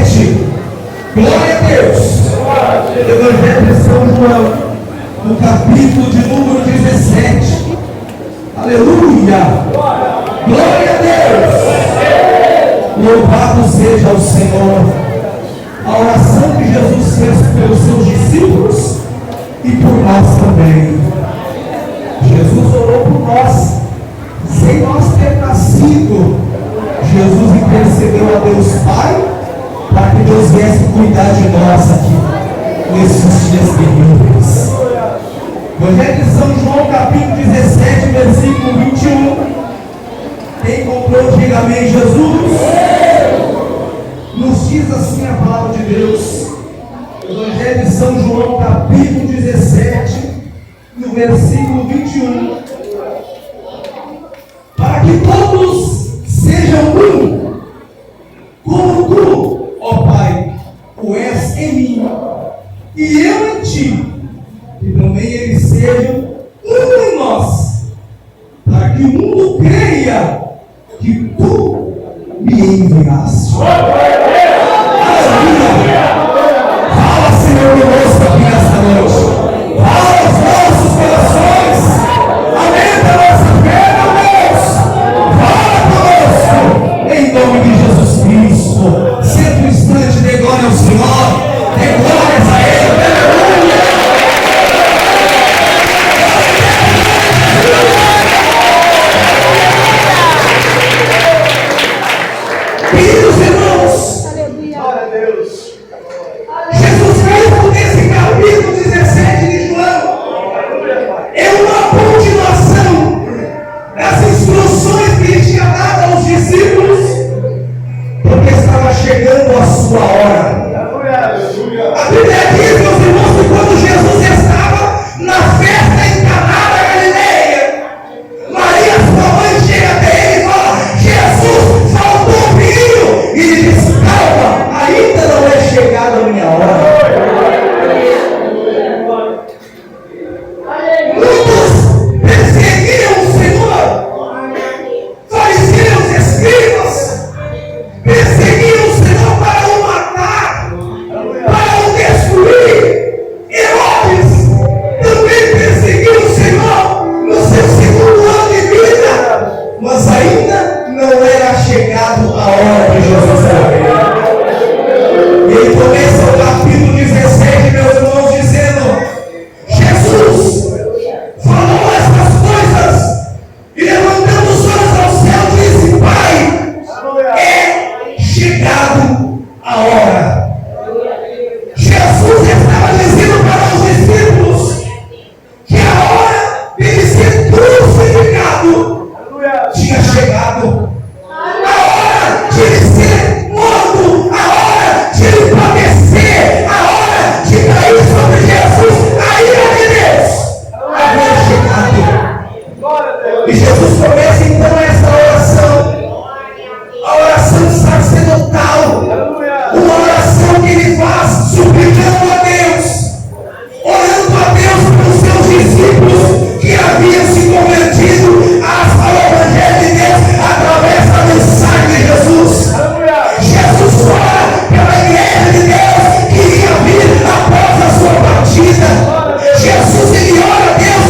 17. Glória a Deus. Evangelho de São João, no capítulo de número 17. Aleluia. Glória a Deus. Louvado seja o Senhor. A oração que Jesus fez pelos seus discípulos e por nós também. Jesus orou por nós, sem nós ter nascido. Jesus intercedeu a Deus Pai para que Deus viesse cuidar de nós aqui nesses dias terríveis. Evangelho de São João, capítulo 17, versículo 21. Quem comprou, diga amém. Jesus nos diz assim a palavra de Deus. Evangelho de São João, capítulo 17, no versículo 21. Para que todos sejam um, como tu, ó Pai, o és em mim, e eu em ti, que também eles sejam um em nós, para que o mundo creia que tu me enviaste. Fala, Senhor, conosco aqui nesta noite. Fala aos nossos corações. Aumenta a nossa fé, meu Deus. Fala conosco. Em nome de Jesus Cristo. Senta um instante, dê glória ao Senhor. Dê glórias a Ele. Aleluia. Queridos irmãos, glória a Deus. Jesus Cristo, nesse capítulo 17 de João, é uma continuação das instruções que ele tinha dado aos discípulos, porque estava chegando a sua hora. A Bíblia diz, meus irmãos, que quando Jesus estava na festa em Caná da Galileia, Maria, sua mãe, chega até ele e fala: Jesus, faltou um filho. E ele diz: calma, ainda não é chegada a minha hora. Muitos perseguiram o Senhor, fariseus, escribas, perseguiram o Senhor para o matar, para o destruir. Herodes também perseguiu o Senhor no seu segundo ano de vida, mas ainda não era chegado a hora de Jesus morrer. Ele começa o capítulo 17, meus irmãos, dizendo: Jesus falou essas coisas e, levantando os olhos ao céu, disse: Pai, é chegado a hora. Jesus estava dizendo para os discípulos que a hora dele ser crucificado tinha chegado. A hora de ele ser morto, a hora de ele padecer, a hora de cair sobre Jesus, a ira de Deus havia chegado. E Jesus começa então essa oração, a oração sacerdotal, uma oração que ele faz suplicando a Deus, orando a Deus pelos seus discípulos que haviam se convertido ao Evangelho de Deus através da mensagem de Jesus. Jesus ora pela igreja de Deus que iria vir após a sua partida. Jesus, ele ora a Deus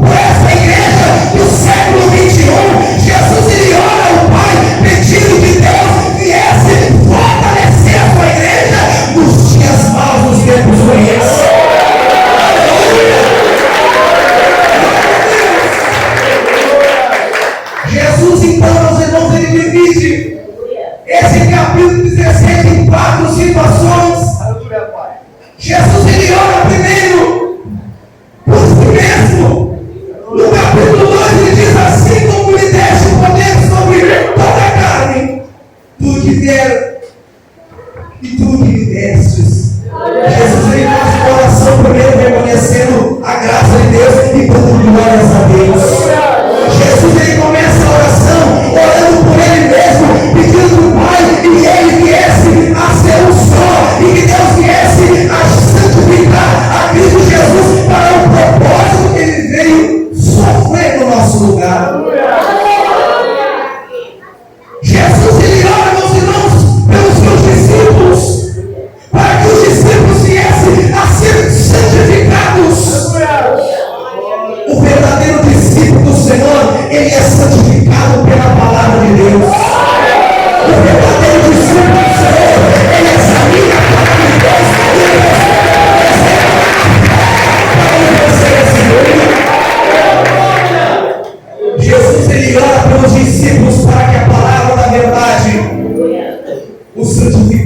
por essa igreja do século 21. Jesus, ele ora ao Pai pedindo que Deus viesse fortalecer a sua igreja nos dias maus, nos tempos ruins. Jesus, então, meus irmãos, ele divide esse capítulo 17 em 4 situações. Jesus, ele ora primeiro por si mesmo. No capítulo 2 ele diz assim: como me deste o poder sobre toda a carne, tu que der e tu que me destes. Jesus, ele faz uma oração primeiro reconhecendo a graça de Deus e dando glórias a Deus. Jesus, ele começa a oração orando por ele mesmo, pedindo ao Pai que ele viesse a ser um só e que Deus viesse a santificar a Cristo Jesus para o propósito que ele veio sofrer no nosso lugar. Jesus, ele ora, meus irmãos, pelos seus discípulos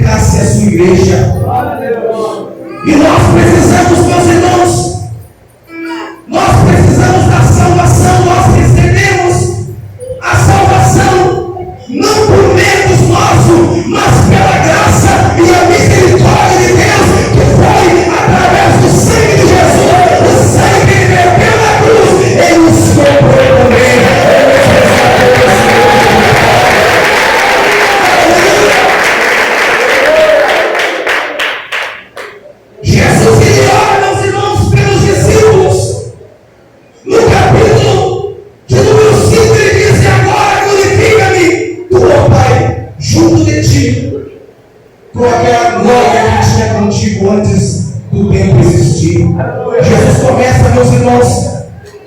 edificasse a sua igreja. E nós precisamos, meus irmãos, nós precisamos da salvação. Nós recebemos a salvação não por méritos nossos, mas pela graça e a misericórdia de Deus, que foi através do sangue de Jesus, o sangue que ele verteu na cruz. Ele nos comprou também. Jesus, ele ora, meus irmãos, pelos discípulos. No capítulo de número 5, ele diz: e agora glorifica-me, tu, ó Pai, junto de ti, com aquela glória que tinha contigo antes do tempo existir. Jesus começa, meus irmãos,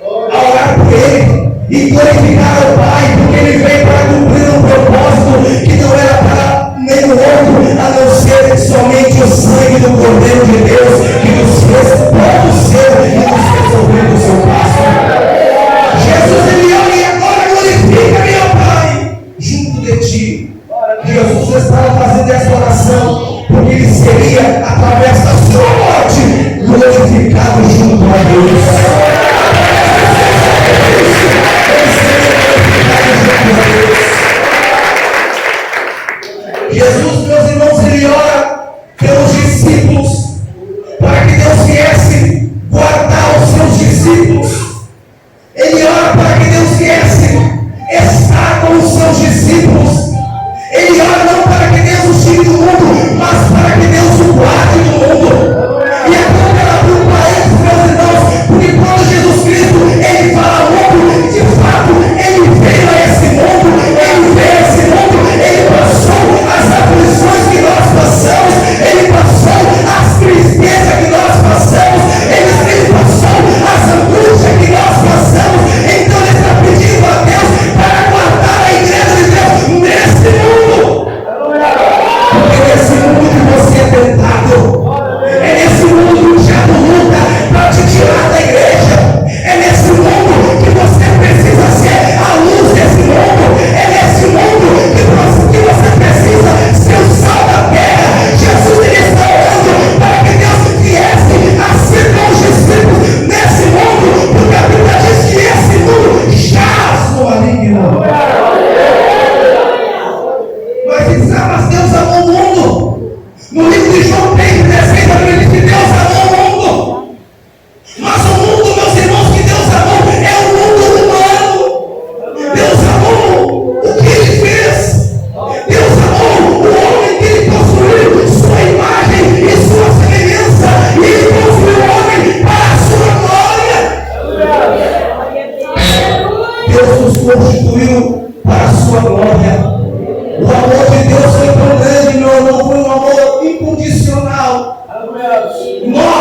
a orar por ele e glorificar ao Pai, porque ele veio para cumprir um propósito que não era para nenhum outro, a não ser somente o sangue do Cordeiro de Deus, que nos fez todo seu e nos resolveu do seu passo. Jesus, ele ora: e agora glorifica-me, ó Pai, junto de ti. Jesus estava fazendo essa oração porque ele seria, através da sua morte, glorificado junto a Deus. Jesus, meus irmãos, ele ora pelos discípulos, para que Deus viesse guardar os seus discípulos. Ele ora para que Deus viesse estar com os seus discípulos. Ele ora não para que Deus os tire do mundo, mas para que Deus o guarde do mundo. E é bom que ela abriu parênteses, meus irmãos, porque quando Jesus Cristo, ele fala ao mundo, de fato, ele veio a esse mundo, ele veio a esse mundo, ele passou as aflições que nós passamos, ele passou as tristezas que nós passamos, ele passou as angústias que nós passamos. Então ele está pedindo a Deus para guardar a igreja de Deus nesse mundo. Porque nesse mundo que você é tentado, é nesse mundo que o diabo luta para te tirar da igreja, é nesse mundo que você precisa ser a luz desse mundo, é nesse mundo que você precisa ser o sal da terra. Jesus, ele está orando para que Deus viesse a ser com os discípulos nesse mundo, porque a Bíblia diz que esse mundo jaz no maligno. Mas Deus amou o mundo. No livro de João 3:16, a Bíblia diz que Deus amou o mundo. Mas o mundo, meus irmãos, que Deus amou é o mundo humano. Deus amou o que ele fez. Deus amou o homem que ele construiu, sua imagem e sua semelhança. E ele construiu o homem para a sua glória. Deus nos constituiu para a sua glória. O amor de Deus foi tão grande, não foi um amor incondicional. Nós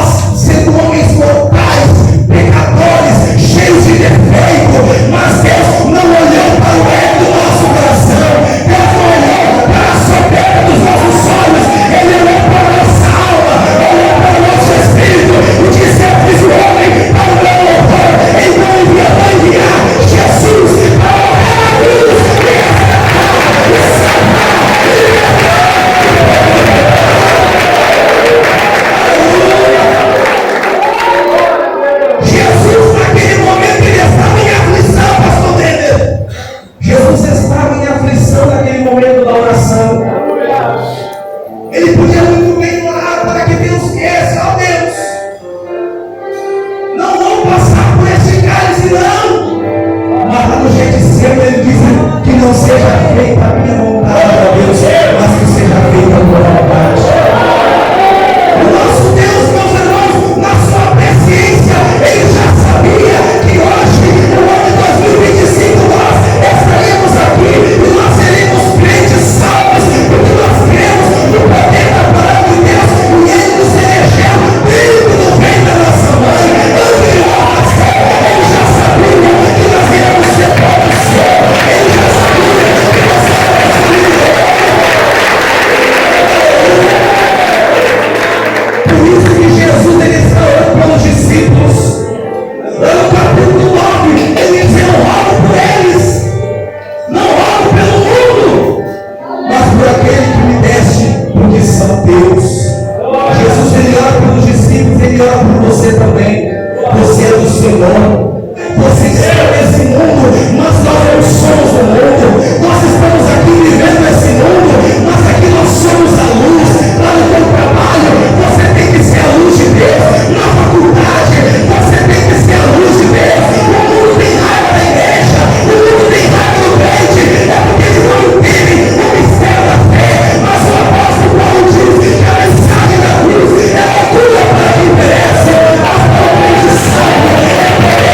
você também. Você é do Senhor. Você está nesse mundo, mas nós não somos do mundo. Nós estamos aqui vivendo esse mundo, mas aqui nós somos a luz. Lá no teu trabalho, você tem que ser a luz de Deus. Na faculdade, você tem que ser a luz de Deus. O mundo tem raiva da igreja, o mundo tem raiva do crente. É porque eles não entendem o mistério da fé. Mas o apóstolo Paulo diz que a mensagem da cruz é loucura para quem perece. Mas para quem se salva é poder.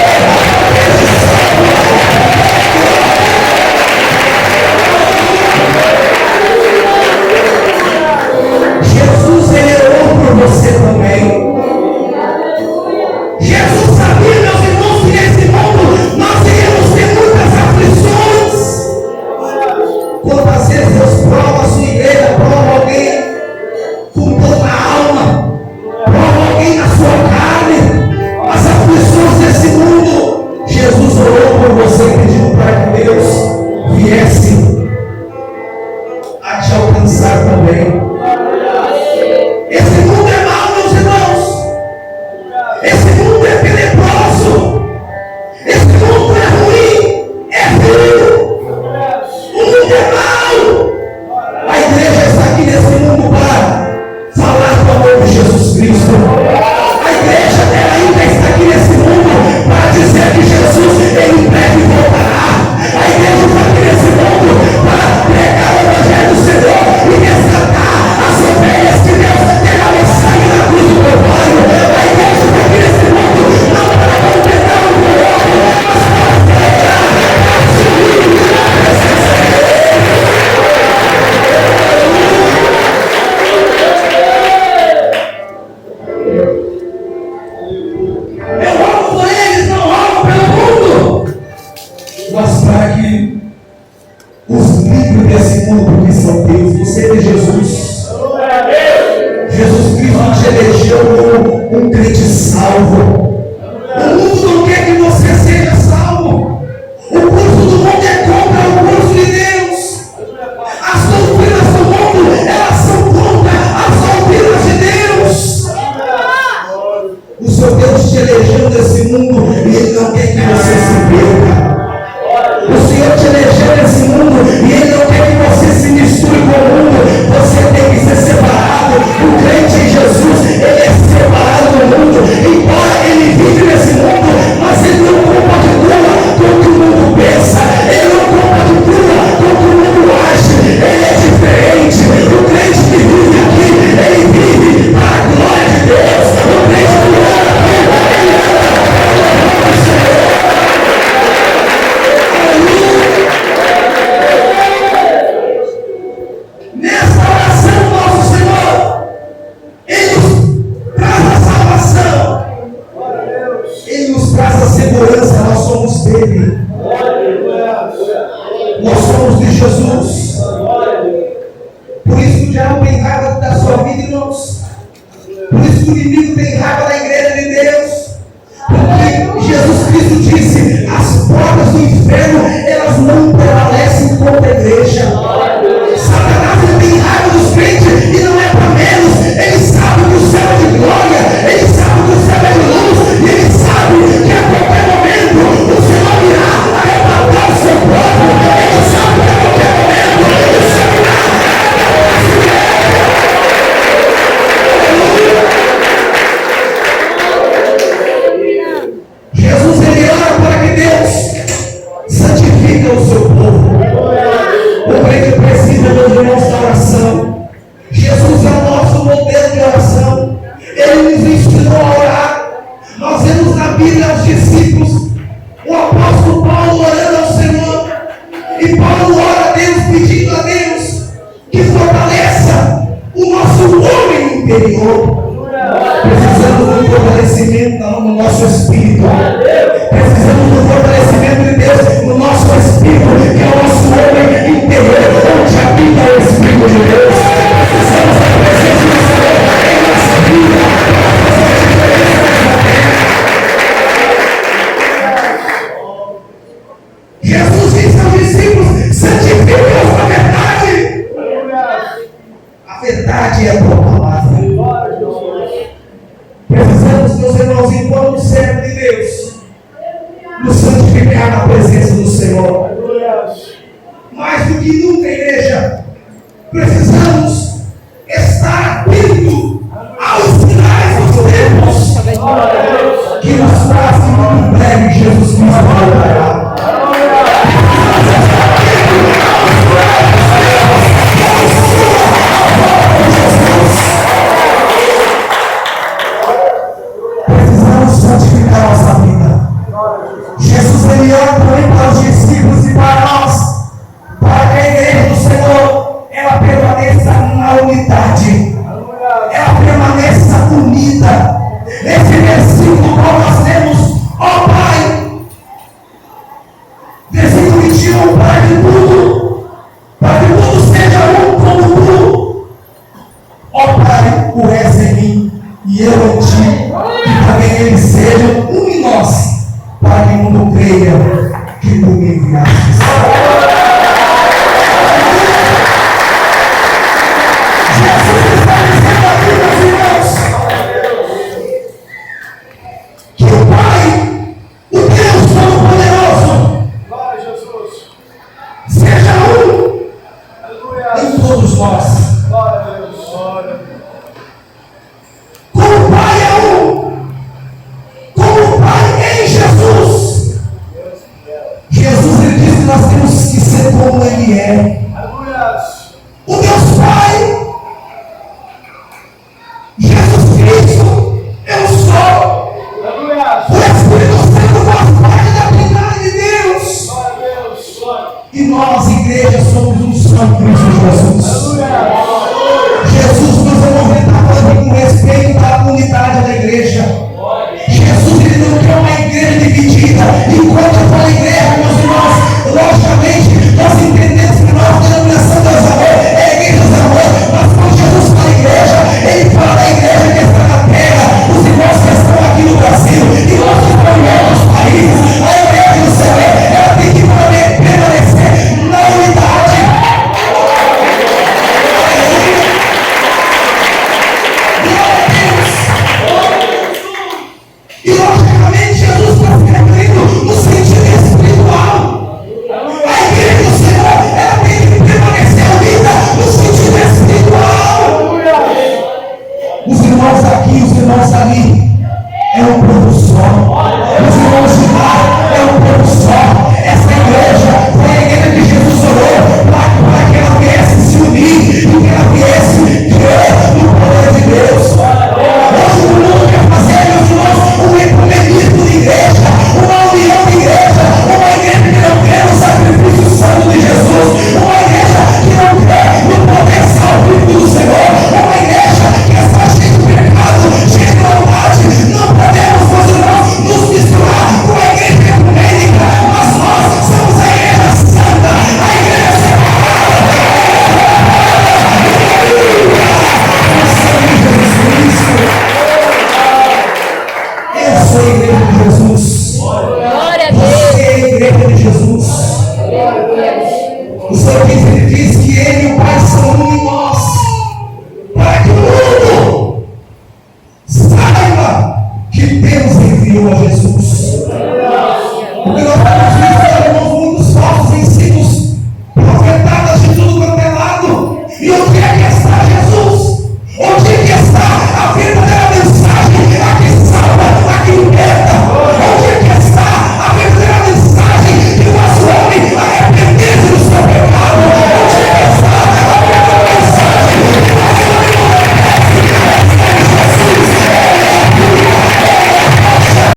Jesus, ele orou por você também. Jesus sabia, meus irmãos, que nesse mundo nós iríamos ter muitas aflições. Quantas vezes Deus prova a sua igreja, prova alguém com toda a alma, prova alguém na sua carne, as aflições desse mundo. Jesus orou por você e pediu para que Deus viesse a te alcançar também. Esse mundo é mau, meus irmãos. Esse mundo é tenebroso. Esse mundo é ruim, é frio. O mundo é mau. A igreja está aqui nesse mundo para falar do amor de Jesus Cristo. A igreja dela ainda está aqui nesse mundo para dizer que Jesus, ele em breve voltará. A igreja está aqui nesse mundo para pregar o evangelho do Senhor e resgatar as ovelhas que Deus derramou sangue na cruz do Calvário. A igreja está aqui nesse mundo não para contemplar o glória, mas para celebrar a sublime presença de Deus. Eu oro por eles, não oro pelo mundo, mas para que os livros desse mundo que são Deus. Você é Jesus. Jesus Cristo te elegeu como um crente salvo. O mundo não quer que você seja salvo. O curso do mundo é contra o curso de Deus. As doutrinas do mundo, elas são contra as doutrinas de Deus. O seu Deus te elegeu nesse mundo e Ele não quer que você se perca. O Senhor te elegeu nesse mundo e Ele não quer que você se misture com o mundo. Você tem que ser separado. O crente em Jesus, ele é separado do mundo. Embora ele vive nesse mundo, mas ele não compactua com o que o mundo pensa. Ele não compactua com o que o mundo acha. Ele é diferente. O crente que vive aqui, ele vive para a glória de Deus. O crente que ora aqui, ele ora para a glória do Senhor. Nesta oração, nosso Senhor, Ele nos traz a salvação, Ele nos traz a segurança. Nós somos dele, nós somos de Jesus. Por isso que o diabo tem raiva da sua vida, irmãos. Por isso que o inimigo tem raiva da igreja de Deus. Porque Jesus Cristo disse: as portas do inferno, elas não prevalecem contra a igreja. Satanás, ele tem raiva dos crentes e não é para menos. Ele sabe que o céu é de glória, ele sabe que o céu é de luz, e ele sabe que a qualquer momento o Senhor irá arrebatar o seu povo. Ele sabe que a qualquer momento o Senhor irá arrebatar o seu povo. Jesus, ele ora para que Deus santifique o seu povo. O crente precisa, meus irmãos, da oração. Jesus é o nosso modelo de oração. Ele nos ensinou a orar. Nós vemos na Bíblia os discípulos, o apóstolo Paulo orando ao Senhor. E Paulo ora a Deus, pedindo a Deus que fortaleça o nosso homem interior. Precisamos do fortalecimento no nosso espírito. Precisamos do fortalecimento de Deus no nosso espírito, que é o nosso homem interior, onde habita o Espírito de Deus. Precisamos da presença do Senhor em nossa vida para fazer a diferença nessa terra. Jesus disse aos discípulos: santifique-os na verdade. A verdade é a tua palavra. Precisamos, meus irmãos, enquanto servo de Deus, nos santificar na presença do Senhor. Mais do que nunca, igreja, precisamos estar atentos aos sinais dos tempos que nos trazem muito breve Jesus Cristo voltará. Precisamos santificar nossa vida. Jesus ele olha também para os discípulos e para nós, para que a igreja do Senhor ela permaneça na unidade.